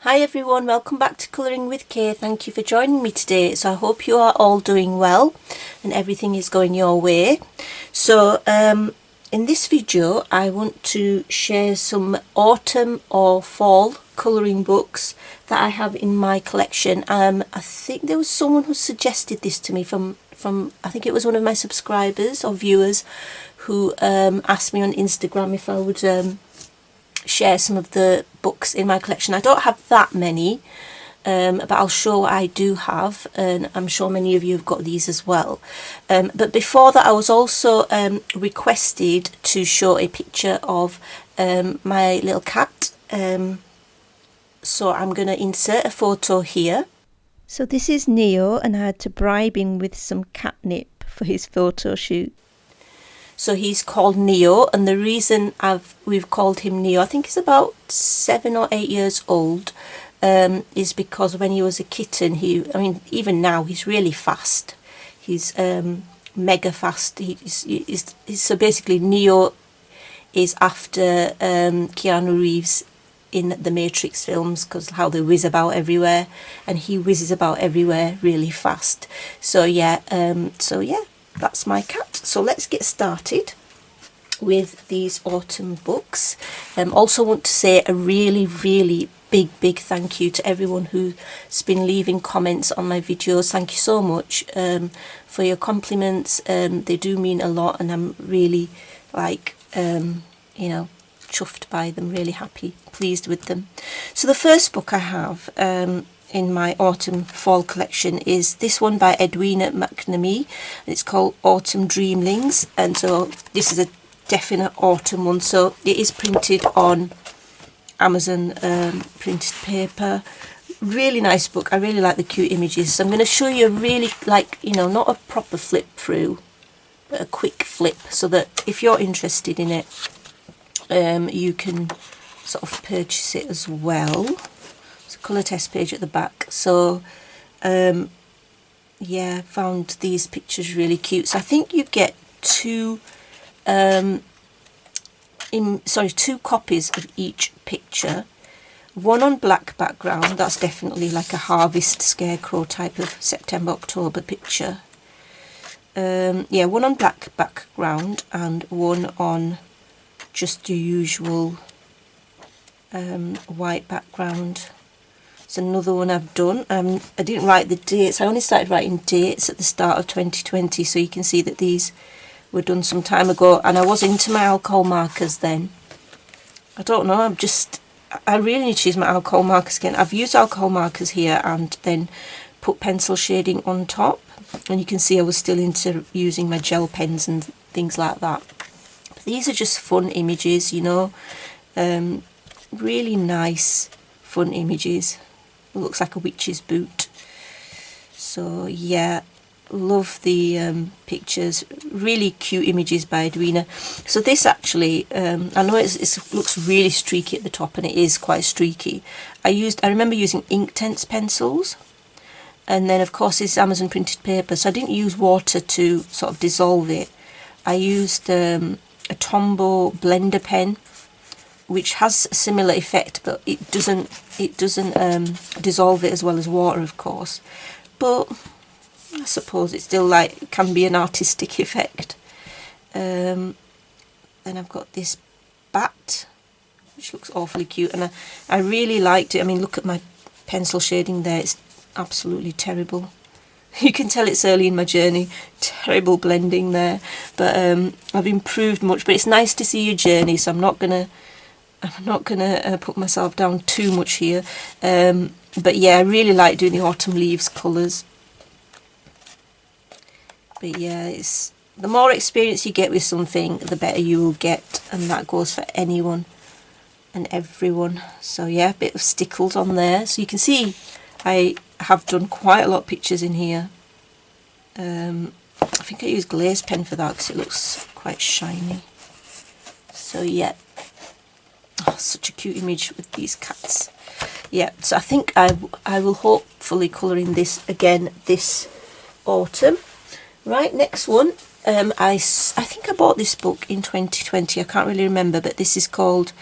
Hi everyone, welcome back to Colouring with Kay. Thank you for joining me today. So I hope you are all doing well and everything is going your way. So in this video I want to share some autumn or fall colouring books that I have in my collection. I think there was someone who suggested this to me from I think it was one of my subscribers or viewers who asked me on Instagram if I would share some of the books in my collection. I don't have that many, but I'll show what I do have, and I'm sure many of you have got these as well. But before that, I was also requested to show a picture of my little cat. So I'm going to insert a photo here. So this is Neo, and I had to bribe him with some catnip for his photo shoot. So he's called Neo, and the reason we've called him Neo, I think he's about 7 or 8 years old, is because when he was a kitten, even now he's really fast. He's mega fast. So basically Neo is after Keanu Reeves in the Matrix films, because how they whiz about everywhere, and he whizzes about everywhere really fast. So yeah, that's my cat. So let's get started with these autumn books. Also want to say a really big thank you to everyone who's been leaving comments on my videos. Thank you so much for your compliments. They do mean a lot, and I'm really chuffed by them, really happy, pleased with them. So the first book I have in my autumn fall collection is this one by Edwina McNamee. It's called Autumn Dreamlings, and so this is a definite autumn one. So it is printed on Amazon printed paper. Really nice book. I really like the cute images. So I'm going to show you a really not a proper flip through, but a quick flip, so that if you're interested in it, you can sort of purchase it as well. Colour test page at the back. So yeah, found these pictures really cute. So I think you get two copies of each picture. One on black background, that's definitely like a harvest scarecrow type of September-October picture. Yeah, one on black background and one on just your usual white background. It's another one I've done. I didn't write the dates. I only started writing dates at the start of 2020, so you can see that these were done some time ago, and I was into my alcohol markers then. I don't know, I really need to use my alcohol markers again. I've used alcohol markers here and then put pencil shading on top, and you can see I was still into using my gel pens and things like that. But these are just fun images, really nice fun images. It looks like a witch's boot. So yeah, love the pictures. Really cute images by Edwina. So this actually, I know it looks really streaky at the top, and it is quite streaky. I remember using Inktense pencils, and then of course it's Amazon printed paper, so I didn't use water to sort of dissolve it. I used a Tombow blender pen, which has a similar effect, but it doesn't dissolve it as well as water, of course. But I suppose it still can be an artistic effect. Then I've got this bat, which looks awfully cute, and I really liked it. I mean, look at my pencil shading there; it's absolutely terrible. You can tell it's early in my journey. Terrible blending there, but I've improved much. But it's nice to see your journey, so I'm not gonna put myself down too much here. But yeah, I really like doing the autumn leaves colours. But yeah, the more experience you get with something, the better you will get, and that goes for anyone and everyone. So yeah, a bit of stickles on there. So you can see I have done quite a lot of pictures in here. I think I used glaze pen for that because it looks quite shiny. So yeah. Oh, such a cute image with these cats. Yeah, so I think I will hopefully colour in this again this autumn. Right, next one. I think I bought this book in 2020. I can't really remember, but this is called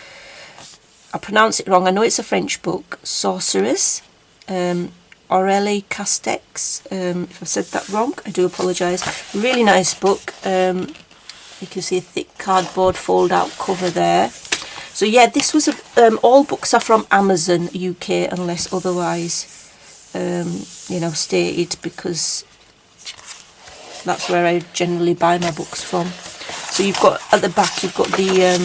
I pronounce it wrong, I know it's a French book, Sorceress, Aurélie Castex. If I've said that wrong, I do apologise. Really nice book. You can see a thick cardboard fold out cover there. So yeah, this was all books are from Amazon UK unless otherwise you know, stated, because that's where I generally buy my books from. So you've got at the back, you've got the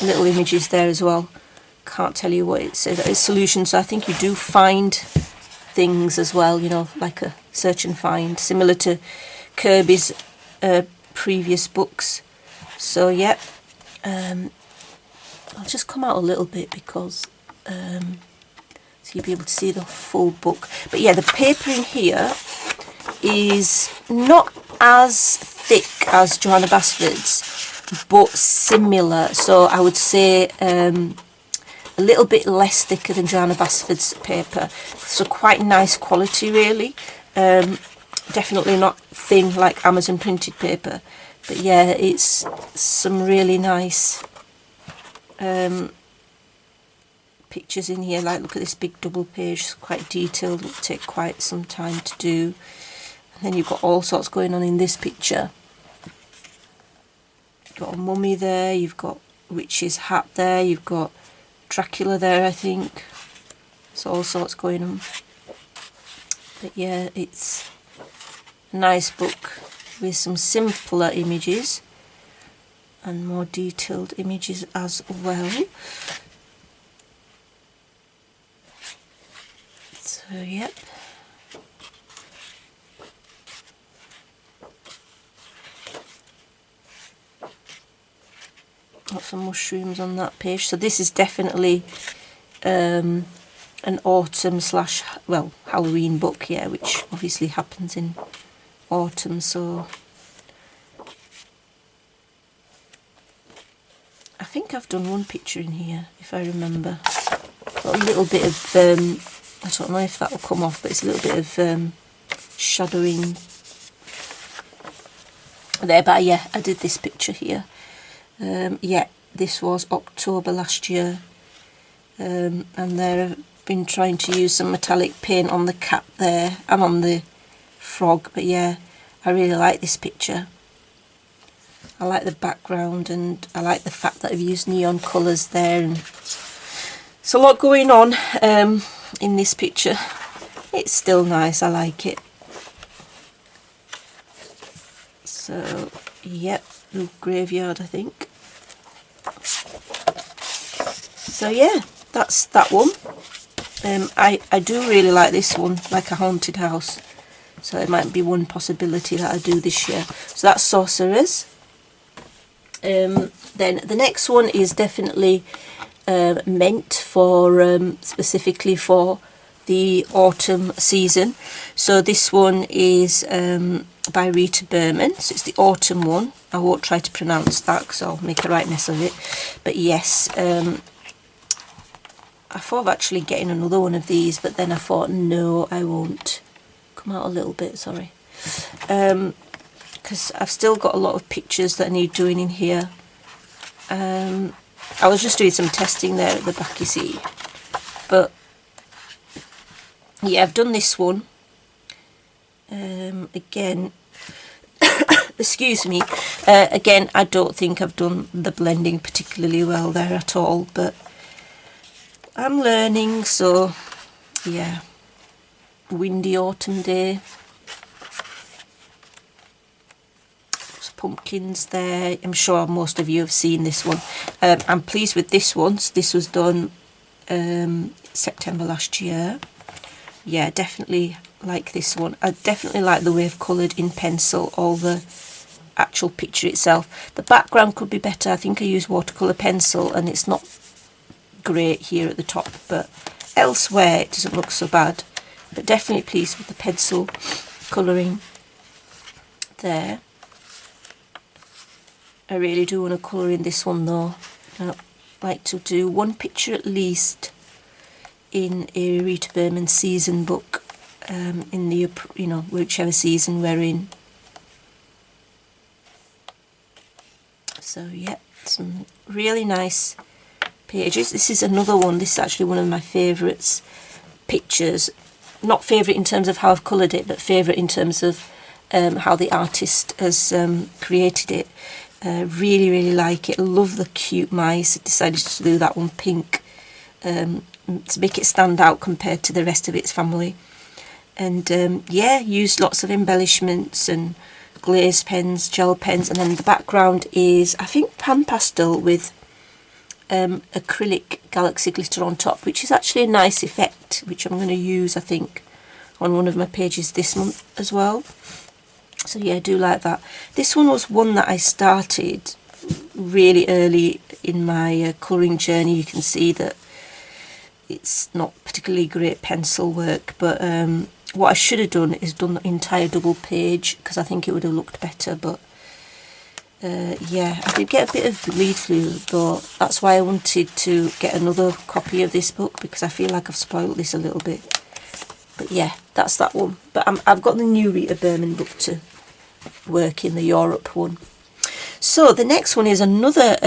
little images there as well. Can't tell you what it says. It's solutions, so I think you do find things as well, you know, like a search and find, similar to Kirby's previous books. So yeah, I'll just come out a little bit because so you'll be able to see the full book. But yeah, the paper in here is not as thick as Johanna Basford's, but similar. So I would say a little bit less thicker than Johanna Basford's paper. So quite nice quality, really. Definitely not thin like Amazon printed paper. But yeah, it's some really nice pictures in here. Like, look at this big double page, it's quite detailed, it'll take quite some time to do. And then you've got all sorts going on in this picture. You've got a mummy there, you've got witch's hat there, you've got Dracula there, I think. So all sorts going on. But yeah, it's a nice book with some simpler images and more detailed images as well. So yep. Lots of mushrooms on that page. So this is definitely an autumn slash, well, Halloween book, yeah, which obviously happens in autumn. So I think I've done one picture in here, if I remember. Got a little bit of I don't know if that will come off, but it's a little bit of shadowing there. But yeah, I did this picture here. Yeah, this was October last year, and there I've been trying to use some metallic paint on the cat there and on the frog. But yeah, I really like this picture. I like the background, and I like the fact that I've used neon colours there, and it's a lot going on in this picture. It's still nice, I like it. So yep, the graveyard, I think. So yeah, that's that one. I do really like this one, like a haunted house. So it might be one possibility that I do this year. So that's Sorceress. Then the next one is definitely meant for specifically for the autumn season. So this one is by Rita Berman, so it's the autumn one. I won't try to pronounce that because I'll make a right mess of it. But yes, I thought of actually getting another one of these, but then I thought no, I won't. Come out a little bit, sorry. Because I've still got a lot of pictures that I need doing in here. I was just doing some testing there at the back, you see. But yeah, I've done this one. Again, excuse me. Again, I don't think I've done the blending particularly well there at all, but I'm learning. So yeah, windy autumn day. There's pumpkins there. I'm sure most of you have seen this one. I'm pleased with this one. So this was done September last year. Yeah, definitely like this one. I definitely like the way I've coloured in pencil all the actual picture itself. The background could be better. I think I used watercolour pencil and it's not great here at the top, but elsewhere it doesn't look so bad. But definitely pleased with the pencil colouring there. I really do want to colour in this one though. I'd like to do one picture at least in a Rita Berman season book, in the, you know, whichever season we're in. So yeah, some really nice pages. This is another one. This is actually one of my favourites pictures. Not favourite in terms of how I've coloured it, but favourite in terms of how the artist has created it. Really, really like it. Love the cute mice. I decided to do that one pink to make it stand out compared to the rest of its family. And yeah, used lots of embellishments and glaze pens, gel pens, and then the background is, I think, pan pastel with acrylic galaxy glitter on top, which is actually a nice effect, which I'm going to use, I think, on one of my pages this month as well. So yeah, I do like that. This one was one that I started really early in my colouring journey. You can see that it's not particularly great pencil work, but what I should have done is done the entire double page, because I think it would have looked better. But yeah, I did get a bit of bleed flu though. That's why I wanted to get another copy of this book, because I feel like I've spoiled this a little bit. But yeah, that's that one. But I've got the new Rita Berman book to work in, the Europe one. So the next one is another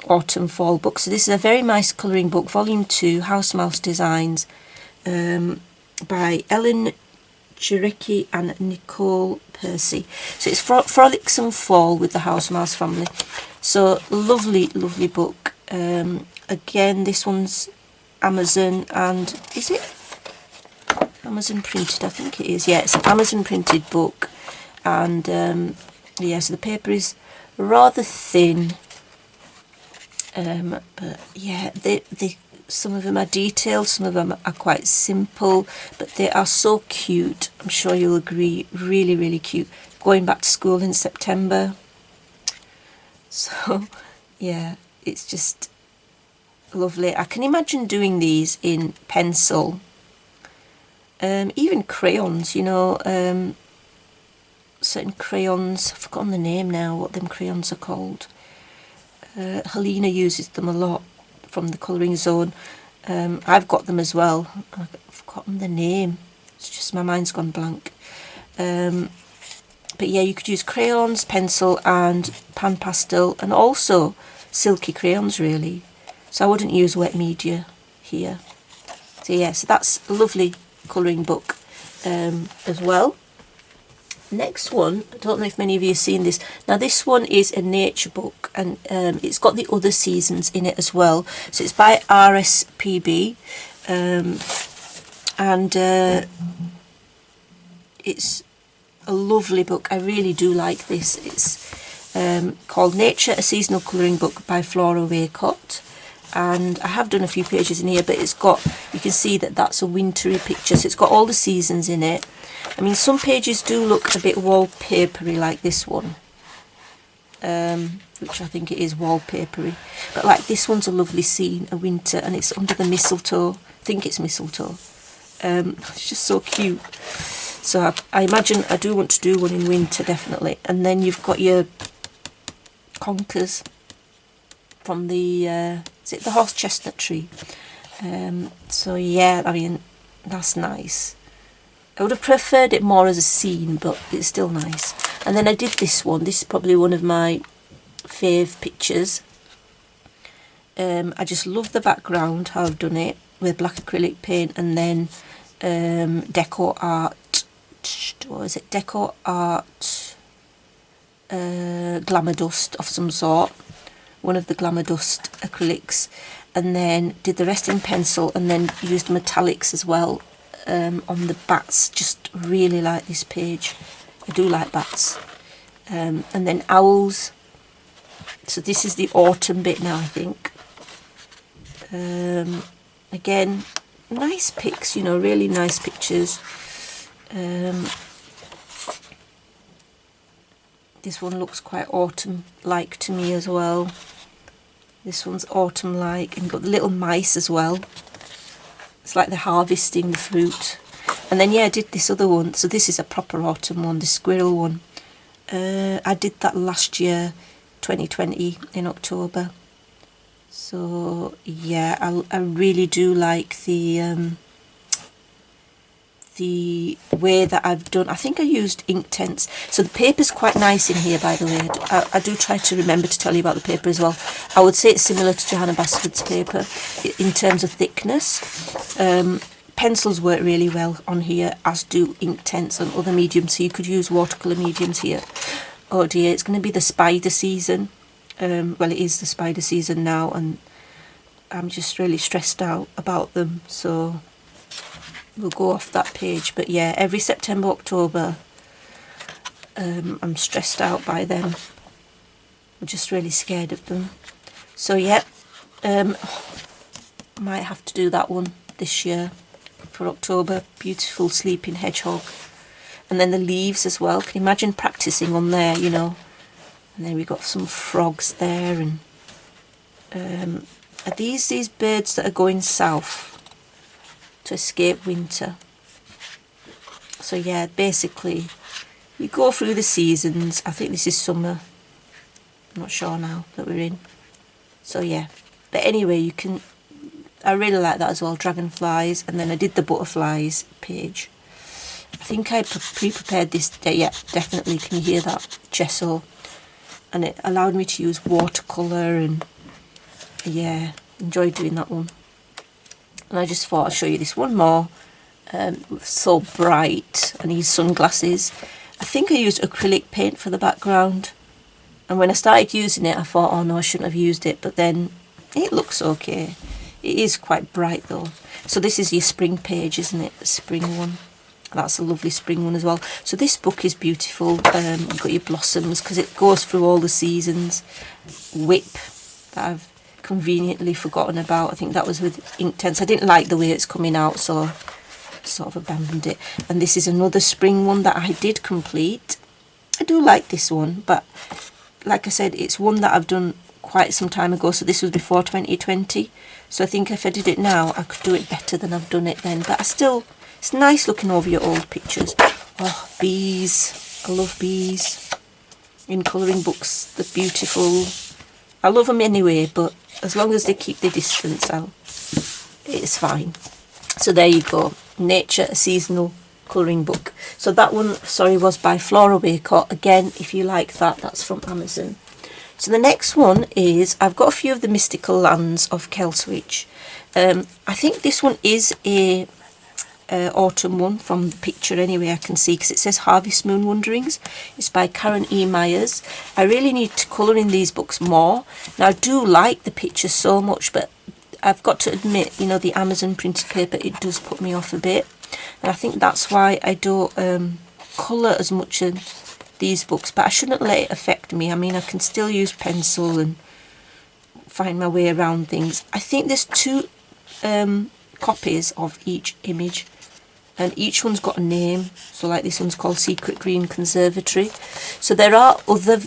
autumn fall book. So this is a very nice colouring book, volume 2, House Mouse Designs, by Ellen Jarecki and Nicole Percy. So it's Frolics and Fall with the House Mouse family. So lovely, lovely book. Again, this one's Amazon, and is it Amazon printed? I think it is. Yeah, it's an Amazon printed book, and yeah, so the paper is rather thin, but yeah, some of them are detailed, some of them are quite simple, but they are so cute. I'm sure you'll agree. Really, really cute. Going back to school in September, so yeah, it's just lovely. I can imagine doing these in pencil, even crayons, you know, certain crayons. I've forgotten the name now, what them crayons are called. Helena uses them a lot from the Colouring Zone. I've got them as well. I've forgotten the name. It's just my mind's gone blank. But yeah, you could use crayons, pencil and pan pastel, and also silky crayons really. So I wouldn't use wet media here. So yeah, so that's a lovely colouring book as well. Next one, I don't know if many of you have seen this. Now this one is a nature book, and it's got the other seasons in it as well. So it's by RSPB, and it's a lovely book. I really do like this. It's called Nature, a seasonal colouring book by Flora Waycott. And I have done a few pages in here, but it's got, you can see that that's a wintry picture, so it's got all the seasons in it. I mean, some pages do look a bit wallpapery, like this one, which I think it is wallpapery, but like this one's a lovely scene, a winter, and it's under the mistletoe. I think it's mistletoe. It's just so cute. So I imagine I do want to do one in winter, definitely. And then you've got your conkers from the is it the horse chestnut tree. So yeah, I mean, that's nice. I would have preferred it more as a scene, but it's still nice. And then I did this one. This is probably one of my fave pictures. I just love the background, how I've done it with black acrylic paint, and then deco art. What is it? Deco art glamour dust of some sort. One of the glamour dust acrylics, and then did the rest in pencil, and then used metallics as well on the bats. Just really like this page. I do like bats. And then owls. So this is the autumn bit now, I think. Again, nice pics, you know, really nice pictures. This one looks quite autumn-like to me as well. This one's autumn-like, and got the little mice as well. It's like they're harvesting the fruit. And then yeah, I did this other one. So this is a proper autumn one, the squirrel one. I did that last year, 2020, in October. So yeah, I really do like the the way that I've done. I think I used Inktense. So the paper's quite nice in here, by the way. I do try to remember to tell you about the paper as well. I would say it's similar to Johanna Basford's paper in terms of thickness. Pencils work really well on here, as do Inktense and other mediums, so you could use watercolour mediums here. Oh dear, it's going to be the spider season. Well, it is the spider season now, and I'm just really stressed out about them, so we'll go off that page. But yeah, every September, October, I'm stressed out by them. I'm just really scared of them. So yeah, might have to do that one this year for October. Beautiful sleeping hedgehog. And then the leaves as well. Can you imagine practicing on there, you know? And then we've got some frogs there. And are these birds that are going south to escape winter? So yeah, basically you go through the seasons. I think this is summer. I'm not sure now that we're in. So yeah, but anyway, you can, I really like that as well, dragonflies. And then I did the butterflies page. I think I pre-prepared this, yeah, definitely, can you hear that gesso? And it allowed me to use watercolour, and yeah, enjoyed doing that one. And I just thought I'd show you this one more. So bright. I need sunglasses. I think I used acrylic paint for the background, and when I started using it I thought, oh no, I shouldn't have used it, but then it looks okay. It is quite bright though. So this is your spring page, isn't it? The spring one. That's a lovely spring one as well. So this book is beautiful. You've got your blossoms because it goes through all the seasons. Whip, that I've conveniently forgotten about. I think that was with Inktense. I didn't like the way it's coming out, so I sort of abandoned it. And this is another spring one that I did complete. I do like this one, but like I said, it's one that I've done quite some time ago. So this was before 2020. So I think if I did it now, I could do it better than I've done it then. But I still... It's nice looking over your old pictures. Oh, bees. I love bees. In colouring books, they're beautiful. I love them anyway, but as long as they keep their distance, it's fine. So there you go. Nature, a seasonal colouring book. So that one, sorry, was by Flora Waycott. Again, if you like that, that's from Amazon. So the next one is, I've got a few of the mystical lands of Kelswitch. I think this one is a... autumn one from the picture anyway, I can see, because it says Harvest Moon Wanderings. It's by Karen E. Myers. I really need to colour in these books more. Now I do like the pictures so much, but I've got to admit, you know, the Amazon printed paper, it does put me off a bit, and I think that's why I don't colour as much in these books. But I shouldn't let it affect me. I mean, I can still use pencil and find my way around things. I think there's two copies of each image, and each one's got a name. So like this one's called Secret Green Conservatory. So there are other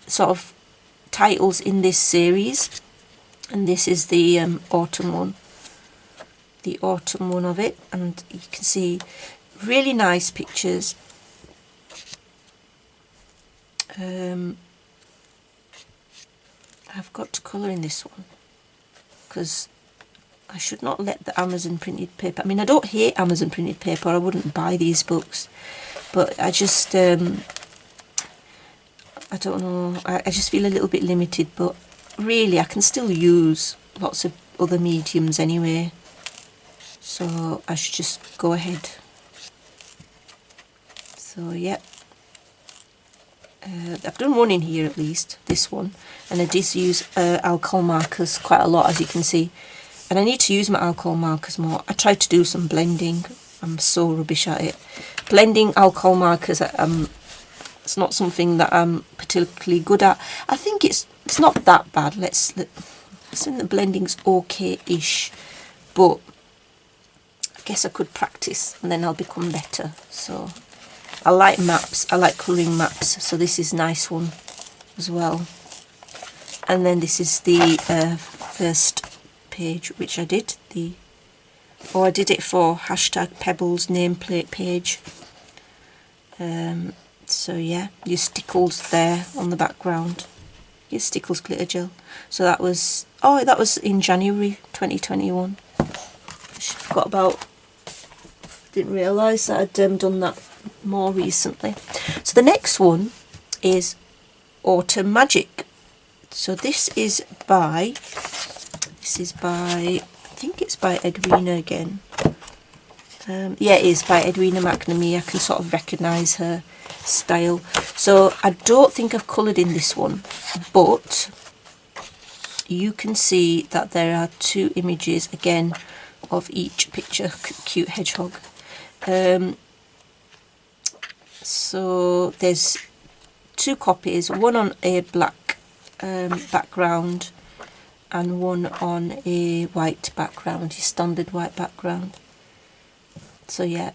sort of titles in this series, and this is the autumn one, of it. And you can see really nice pictures. I've got to colour in this one because I should not let the Amazon printed paper... I mean, I don't hate Amazon printed paper. I wouldn't buy these books. But I just... I don't know. I just feel a little bit limited. But really, I can still use lots of other mediums anyway. So I should just go ahead. So, yeah. I've done one in here at least, this one. And I did use alcohol markers quite a lot, as you can see. And I need to use my alcohol markers more. I tried to do some blending. I'm so rubbish at it. Blending alcohol markers, it's not something that I'm particularly good at. I think it's not that bad. I think the blending's okay-ish. But I guess I could practice and then I'll become better. So I like maps. I like colouring maps. So this is a nice one as well. And then this is the first page, which I did. I did it for hashtag Pebbles nameplate page. So yeah, your stickles there on the background. Your stickles glitter gel. So that was in January 2021. Forgot about, didn't realise that I'd done that more recently. So the next one is Autumn Magic. So this is by, I think it's by Edwina again. Yeah, it is by Edwina McNamee. I can sort of recognise her style. So I don't think I've coloured in this one, but you can see that there are 2 images again of each picture. Cute hedgehog. So there's 2 copies, one on a black background and one on a white background, your standard white background. So yeah,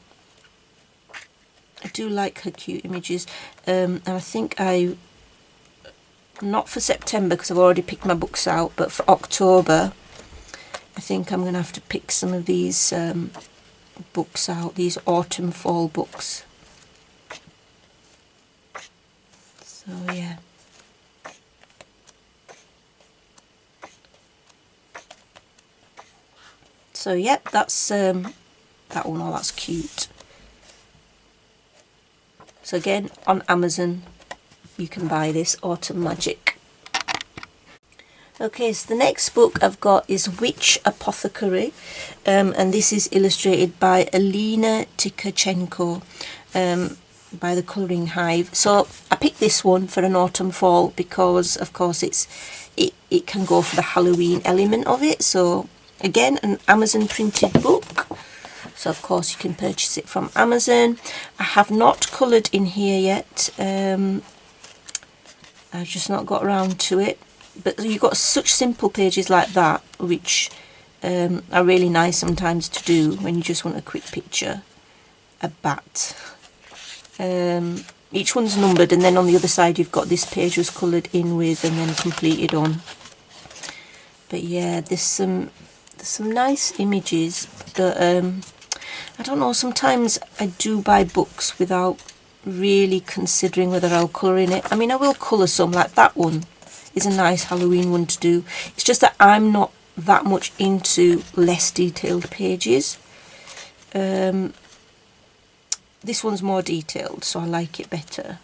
I do like her cute images, and I think not for September because I've already picked my books out, but for October I think I'm going to have to pick some of these books out, these autumn fall books. So yeah. So yep, that's that one. Oh, that's cute. So again, on Amazon you can buy this Autumn Magic. Okay, so the next book I've got is Witch Apothecary, and this is illustrated by Alina Tkachenko, by the Colouring Hive. So I picked this one for an autumn fall because of course it can go for the Halloween element of it. So again, an Amazon printed book, so of course you can purchase it from Amazon. I have not coloured in here yet, I've just not got around to it, but you've got such simple pages like that which are really nice sometimes to do when you just want a quick picture. A bat. Each one's numbered, and then on the other side you've got this page was coloured in with and then completed on. But yeah, there's some nice images that I don't know, sometimes I do buy books without really considering whether I'll colour in it. I mean, I will colour some, like that one is a nice Halloween one to do. It's just that I'm not that much into less detailed pages. This one's more detailed, so I like it better.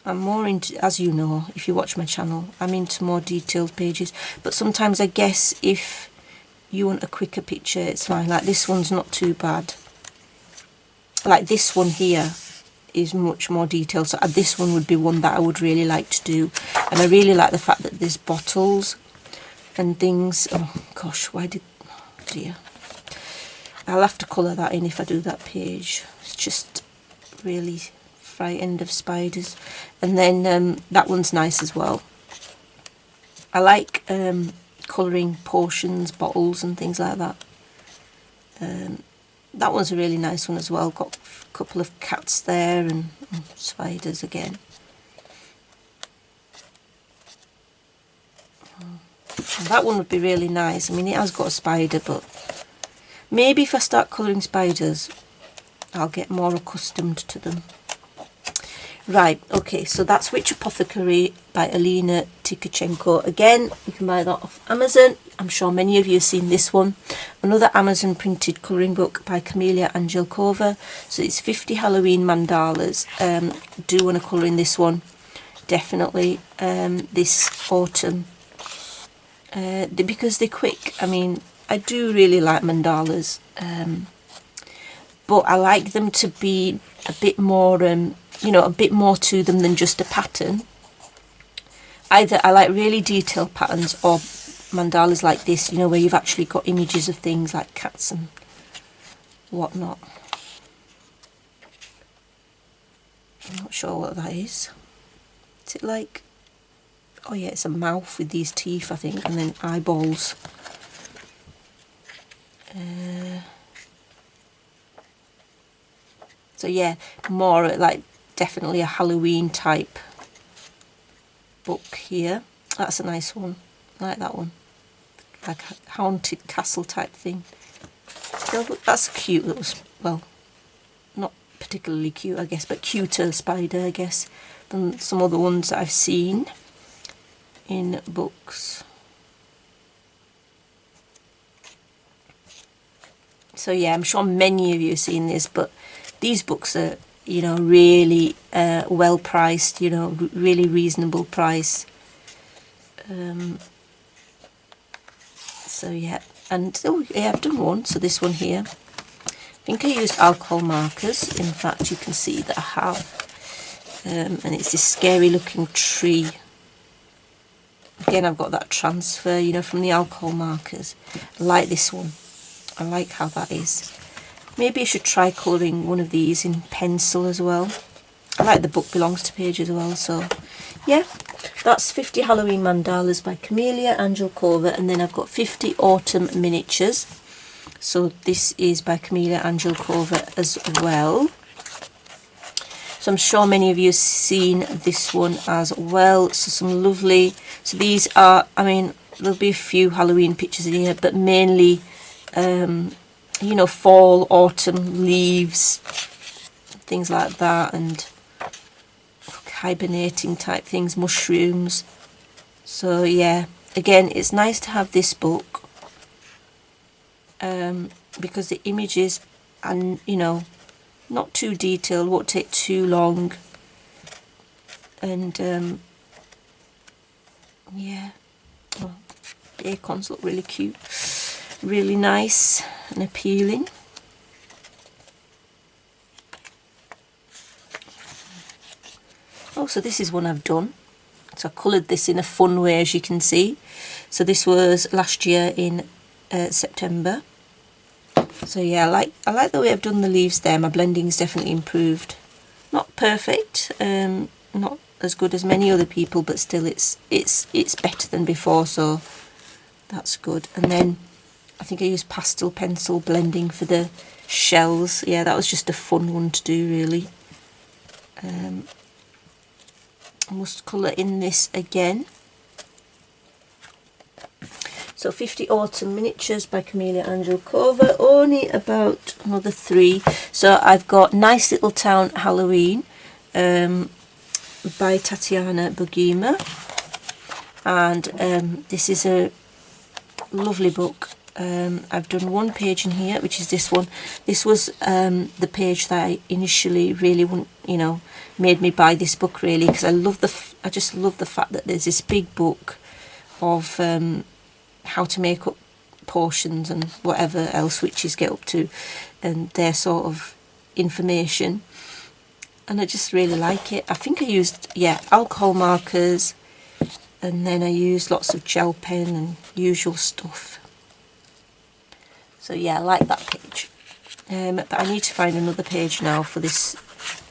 I'm more into, as you know, if you watch my channel, I'm into more detailed pages. But sometimes I guess if you want a quicker picture, it's fine. Like this one's not too bad. Like this one here is much more detailed, so this one would be one that I would really like to do. And I really like the fact that there's bottles and things. Oh gosh, why did, oh dear. I'll have to colour that in if I do that page. It's just really frightened of spiders. And then that one's nice as well. I like colouring potions, bottles and things like that. That one's a really nice one as well. Got a couple of cats there and spiders again. And that one would be really nice. I mean, it has got a spider, but maybe if I start colouring spiders I'll get more accustomed to them. Right, okay, so that's Witch Apothecary by Alina Tkachenko. Again, you can buy that off Amazon. I'm sure many of you have seen this one. Another Amazon printed colouring book by Camelia Angelkova. So it's 50 Halloween mandalas. Do want to colour in this one, definitely, this autumn. Because they're quick. I mean, I do really like mandalas, but I like them to be a bit more, you know, a bit more to them than just a pattern. Either I like really detailed patterns or mandalas like this, you know, where you've actually got images of things like cats and whatnot. I'm not sure what that is. Is it like, oh yeah, it's a mouth with these teeth, I think, and then eyeballs. So yeah, more like definitely a Halloween type book here. That's a nice one. I like that one. Like a haunted castle type thing. That's a cute little, well, not particularly cute I guess, but cuter spider I guess than some other ones that I've seen in books. So yeah, I'm sure many of you have seen this, but these books are, you know, really well priced, you know, really reasonable price. So yeah, and oh yeah, I've done one. So this one here, I think I used alcohol markers. In fact, you can see that I have, and it's this scary looking tree. Again, I've got that transfer, you know, from the alcohol markers. I like this one. I like how that is. Maybe I should try colouring one of these in pencil as well. I like the book belongs to page as well, so yeah. That's 50 Halloween mandalas by Camellia Angelkova, and then I've got 50 autumn miniatures. So this is by Camellia Angelkova as well. So I'm sure many of you have seen this one as well. So some lovely, so these are, I mean, there'll be a few Halloween pictures in here, but mainly, you know, fall, autumn leaves, things like that, and hibernating type things, mushrooms. So yeah, again, it's nice to have this book because the images and, you know, not too detailed, won't take too long, and yeah, well, the acorns look really cute, really nice and appealing. Oh, so this is one I've done. So I coloured this in a fun way, as you can see. So this was last year in September. So yeah, I like the way I've done the leaves there. My blending's definitely improved. Not perfect, not as good as many other people, but still it's better than before, so that's good. And then I think I used pastel pencil blending for the shells. Yeah, that was just a fun one to do, really. I must colour in this again. So 50 Autumn Miniatures by Camellia Angelkova, only about another 3. So I've got Nice Little Town Halloween by Tatiana Bugima, and this is a lovely book. I've done one page in here, which is this one. This was the page that I initially really, you know, made me buy this book, really, because I just love the fact that there's this big book of how to make up potions and whatever else witches get up to, and their sort of information, and I just really like it. I think I used, yeah, alcohol markers, and then I used lots of gel pen and usual stuff. So yeah, I like that page, but I need to find another page now for this.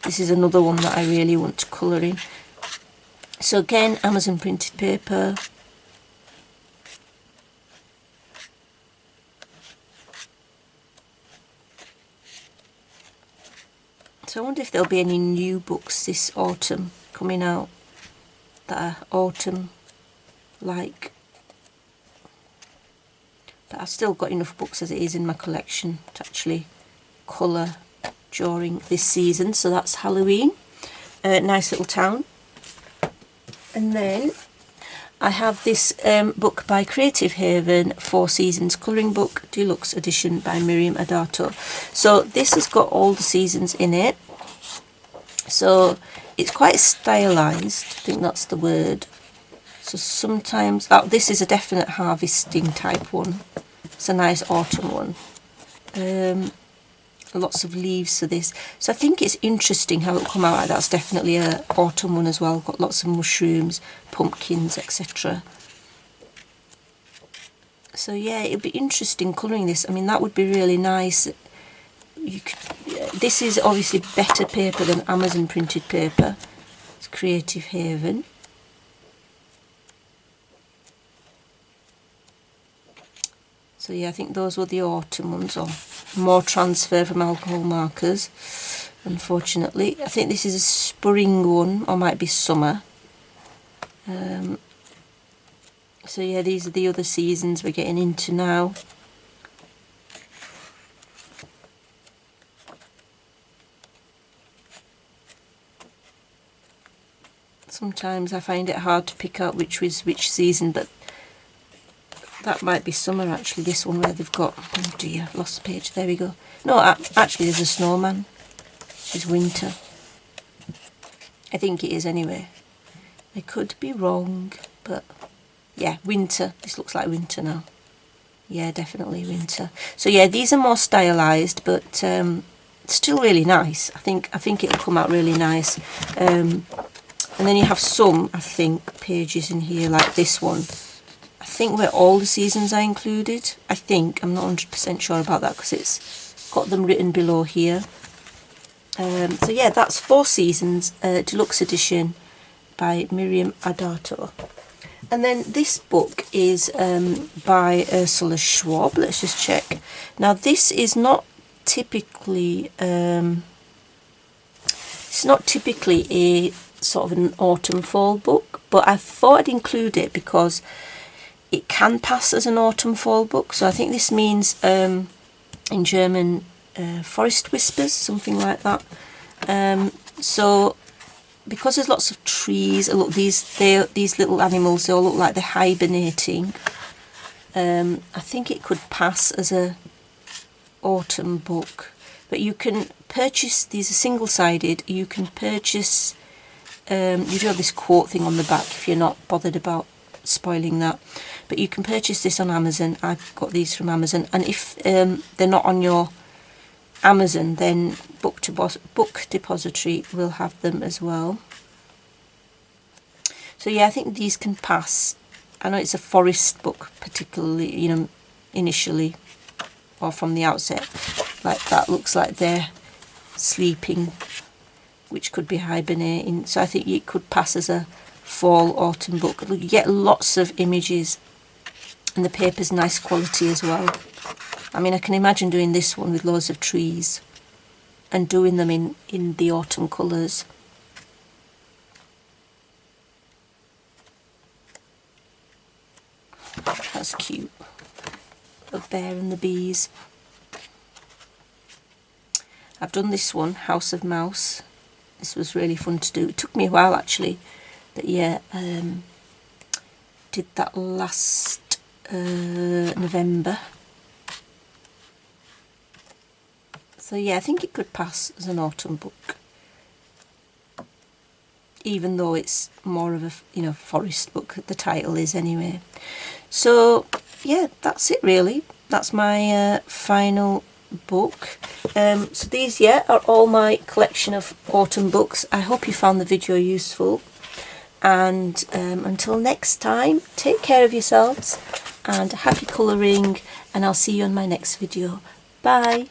This is another one that I really want to colour in. So again, Amazon printed paper. So I wonder if there'll be any new books this autumn coming out that are autumn like. But I've still got enough books as it is in my collection to actually colour during this season. So that's Halloween, Nice Little Town. And then I have this book by Creative Haven, 4 Seasons Colouring Book, Deluxe Edition by Miriam Adato. So this has got all the seasons in it. So it's quite stylised, I think that's the word. So sometimes, oh, this is a definite harvesting type one. It's a nice autumn one. Lots of leaves for this. So I think it's interesting how it'll come out like that. That's definitely a autumn one as well. Got lots of mushrooms, pumpkins, etc. So yeah, it'll be interesting colouring this. I mean, that would be really nice. You could, this is obviously better paper than Amazon printed paper. It's Creative Haven. So yeah, I think those were the autumn ones, or more transfer from alcohol markers, unfortunately. I think this is a spring one, or might be summer. So yeah, these are the other seasons we're getting into now. Sometimes I find it hard to pick out which was which season, but That might be summer actually, this one where they've got, oh dear, lost the page, there we go. No, actually there's a snowman. It's winter. I think it is anyway. I could be wrong, but yeah, winter. This looks like winter now. Yeah, definitely winter. So yeah, these are more stylised, but still really nice. I think it'll come out really nice. And then you have some, I think, pages in here like this one. I think where all the seasons are included. I think, I'm not 100% sure about that because it's got them written below here. So yeah, that's 4 Seasons, deluxe edition by Miriam Adato. And then this book is by Ursula Schwab. Let's just check. Now this is not typically it's not typically a sort of an autumn fall book, but I thought I'd include it because it can pass as an autumn fall book. So I think this means in German forest whispers, something like that. So because there's lots of trees, look, these little animals, they all look like they're hibernating. I think it could pass as a autumn book, but you can purchase these are single-sided. You can purchase you do have this quote thing on the back if you're not bothered about spoiling that, but you can purchase this on Amazon. I've got these from Amazon, and if they're not on your Amazon, then Book Depository will have them as well. So yeah, I think these can pass. I know it's a forest book, particularly, you know, initially or from the outset, like that looks like they're sleeping, which could be hibernating. So I think it could pass as a fall autumn book. You get lots of images, and the paper's nice quality as well. I mean, I can imagine doing this one with loads of trees and doing them in the autumn colours. That's cute. The bear and the bees. I've done this one, House of Mouse. This was really fun to do. It took me a while actually, but yeah, did that last November. So yeah, I think it could pass as an autumn book, even though it's more of a, you know, forest book, the title is anyway. So yeah, that's it really. That's my final book. So these, yeah, are all my collection of autumn books. I hope you found the video useful, and until next time, take care of yourselves and happy colouring, and I'll see you in my next video. Bye.